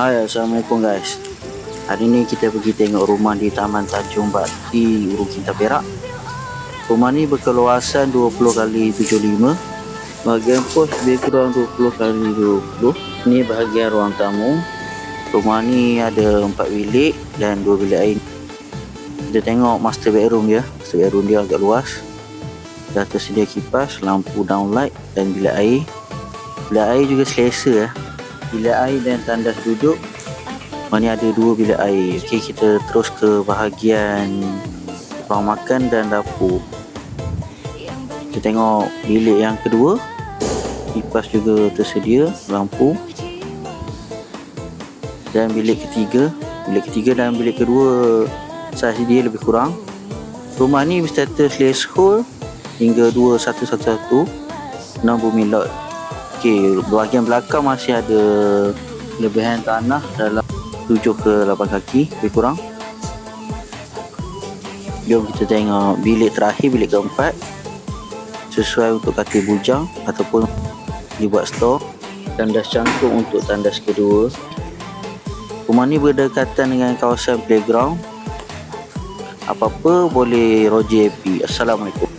Hai, Assalamualaikum guys. Hari ni kita pergi tengok rumah di Taman Tanjung Bakti, Uru Kinta Perak. Rumah ni berkeluasan 20 kali 75. Bahagian pos lebih kurang 20 kali 20. Ni bahagian ruang tamu. Rumah ni ada 4 bilik dan 2 bilik air. Kita tengok master bedroom dia. Master bedroom dia agak luas. Dah tersedia kipas, lampu downlight dan bilik air. Bilik air juga selesa ya. Bilik air dan tandas duduk. Ni ada 2 bilik air. Okey, kita terus ke bahagian ruang makan dan dapur. Kita tengok bilik yang kedua. Kipas juga tersedia, lampu. Dan bilik ketiga. Bilik ketiga dan bilik kedua saiz dia lebih kurang. Rumah ni berstatus leasehold hingga 2111, 6 bumi lot. Okey, bahagian belakang masih ada lebihan tanah dalam 7 ke 8 kaki lebih kurang. Jom kita tengok bilik terakhir, bilik keempat. Sesuai untuk katil bujang ataupun dibuat store. Tandas cangkuk untuk tandas kedua. Rumah ni berdekatan dengan kawasan playground. Apa-apa boleh roji happy. Assalamualaikum.